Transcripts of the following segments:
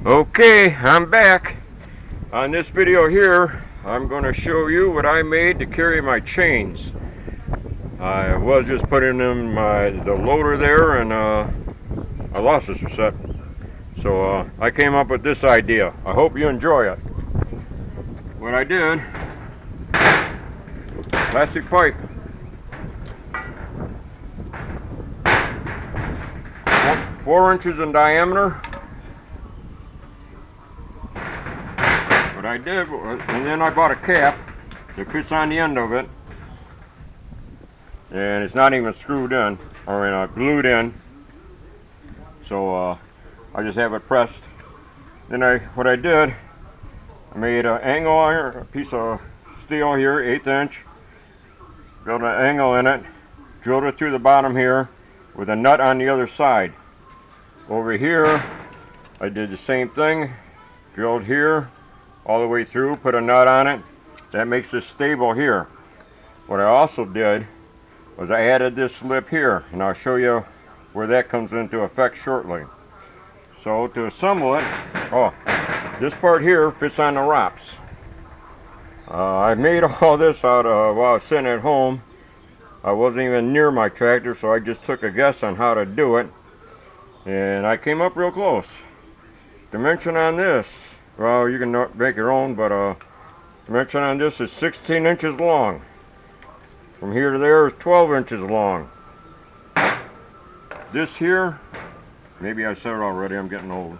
Okay, I'm back. On this video here, I'm going to show you what I made to carry my chains. I was just putting in the loader there, and I lost this set. So I came up with this idea. I hope you enjoy it. What I did, plastic pipe, 4 inches in diameter. What I did, and then I bought a cap that fits on the end of it, and it's not even screwed in, or glued in. So I just have it pressed. Then what I did, I made an angle iron, a piece of steel here, 1/8 inch, built an angle in it, drilled it through the bottom here with a nut on the other side. Over here, I did the same thing, drilled here all the way through, put a nut on it. That makes it stable here. What I also did was I added this lip here, and I'll show you where that comes into effect shortly. So to assemble it, this part here fits on the ROPS. I made all this out of while I was sitting at home. I wasn't even near my tractor, so I just took a guess on how to do it, and I came up real close. Dimension on this, well, you can make your own, but dimension on this is 16 inches long. From here to there is 12 inches long. This here, maybe I said it already, I'm getting old,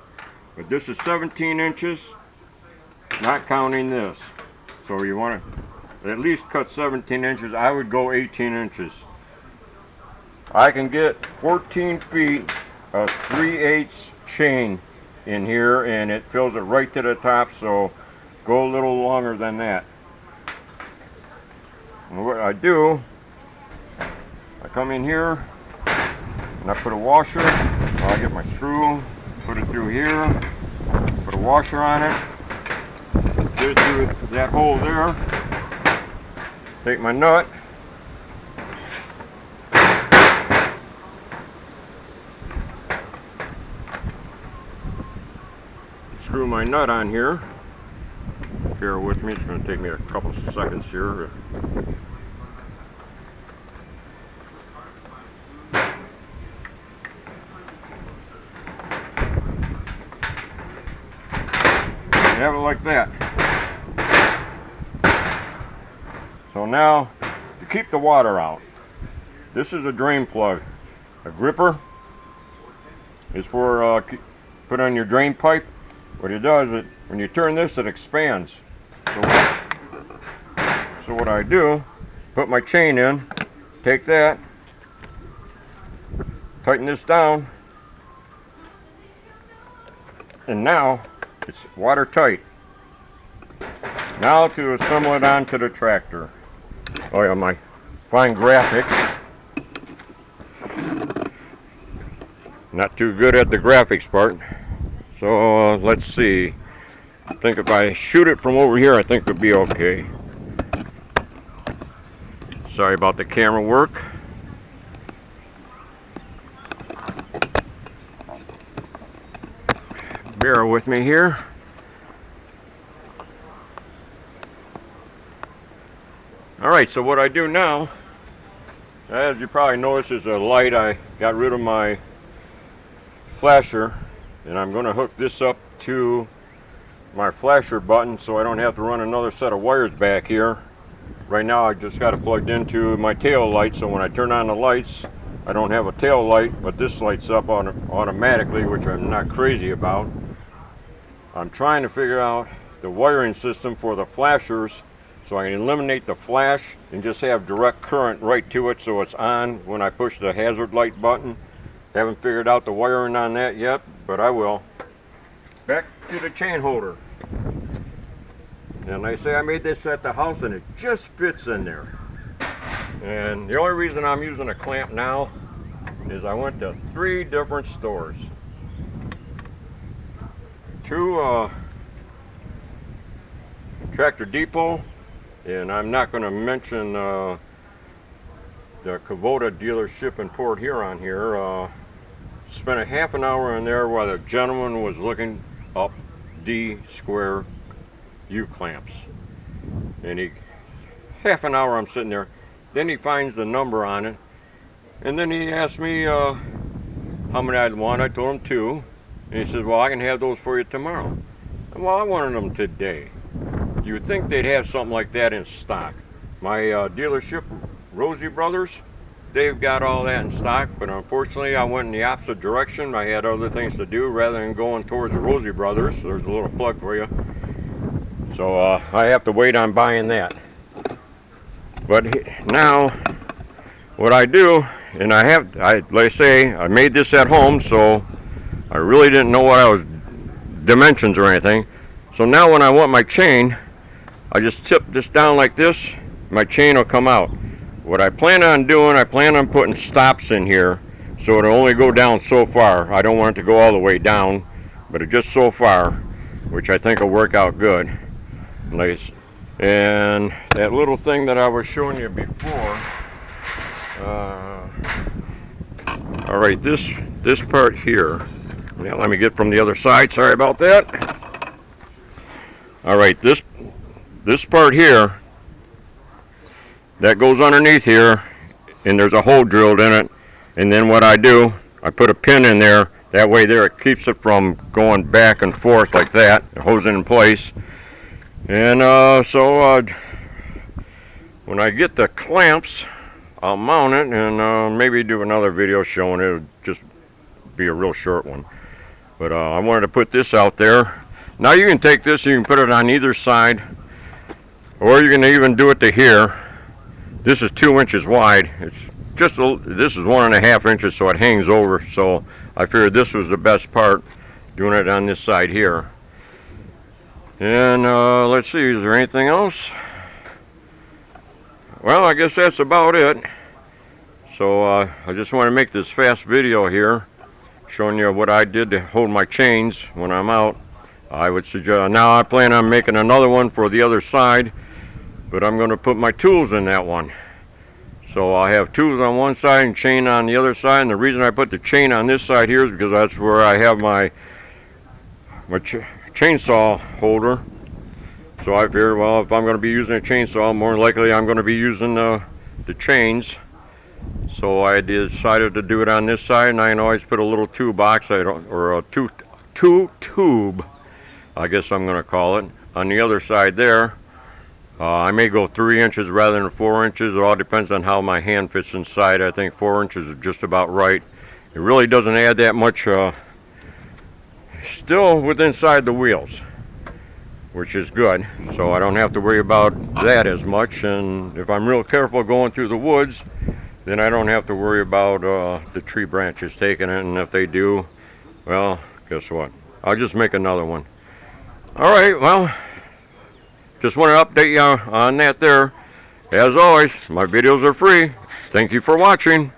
but this is 17 inches, not counting this. So you want to at least cut 17 inches. I would go 18 inches. I can get 14 feet of 3/8 chain in here, and it fills it right to the top, so go a little longer than that. And what I do, I come in here and I put a washer. I get my screw, put it through here, put a washer on it, go through that hole there, take my nut, screw my nut on here. Bear with me, it's going to take me a couple seconds here. Have it like that. So now, to keep the water out, this is a drain plug. A gripper is for put on your drain pipe. What it does is, when you turn this, it expands. So what I do, put my chain in, take that, tighten this down, and now it's watertight. Now to assemble it onto the tractor. Oh yeah, my fine graphics. Not too good at the graphics part. So let's see. I think if I shoot it from over here, I think it'll be okay. Sorry about the camera work. Bear with me here. Alright, so what I do now, as you probably noticed, is a light. I got rid of my flasher, and I'm going to hook this up to my flasher button so I don't have to run another set of wires back here. Right now I just got it plugged into my tail light, so when I turn on the lights, I don't have a tail light, but this lights up automatically, which I'm not crazy about. I'm trying to figure out the wiring system for the flashers so I can eliminate the flash and just have direct current right to it so it's on when I push the hazard light button. Haven't figured out the wiring on that yet, but I will. Back to the chain holder. And like I say, I made this at the house and it just fits in there. And the only reason I'm using a clamp now is I went to 3 different stores. 2 Tractor Depot, and I'm not going to mention the Kubota dealership in Port Huron here. Spent a half an hour in there while the gentleman was looking up D square U clamps. And half an hour I'm sitting there. Then he finds the number on it, and then he asked me how many I'd want. I told him 2, and he says, well, I can have those for you tomorrow. And, well, I wanted them today. You would think they'd have something like that in stock. My dealership, Rosie Brothers, they've got all that in stock, but unfortunately I went in the opposite direction. I had other things to do rather than going towards the Rosie Brothers. There's a little plug for you. So I have to wait on buying that. But now, what I do, and like I say, I made this at home, so I really didn't know what I was, dimensions or anything. So now when I want my chain, I just tip this down like this, my chain will come out. What I plan on doing, I plan on putting stops in here, so it'll only go down so far. I don't want it to go all the way down, but it just so far, which I think will work out good. Nice. And that little thing that I was showing you before, all right, this part here, now let me get from the other side, sorry about that. All right, this part here, that goes underneath here, and there's a hole drilled in it, and then what I do, I put a pin in there, that way there it keeps it from going back and forth like that, it holds it in place. And when I get the clamps, I'll mount it and maybe do another video showing it. It'll just be a real short one. But I wanted to put this out there. Now you can take this, you can put it on either side, or you can even do it to here. This is 2 inches wide. It's just this is 1.5 inches, so it hangs over. So I figured this was the best part, doing it on this side here. And let's see, is there anything else? Well, I guess that's about it. So I just want to make this fast video here, showing you what I did to hold my chains when I'm out. I would suggest, now I plan on making another one for the other side, but I'm going to put my tools in that one. So I have tools on one side and chain on the other side, and the reason I put the chain on this side here is because that's where I have my chainsaw holder. So I figured, well, if I'm going to be using a chainsaw, more likely I'm going to be using the chains. So I decided to do it on this side, and I can always put a little tube box, or a tube, I guess I'm going to call it, on the other side there. I may go 3 inches rather than 4 inches. It all depends on how my hand fits inside. I think 4 inches is just about right. It really doesn't add that much, still within inside the wheels, which is good. So I don't have to worry about that as much. And if I'm real careful going through the woods, then I don't have to worry about the tree branches taking it. And if they do, well, guess what? I'll just make another one. All right, well, just want to update you on that there. As always, my videos are free. Thank you for watching.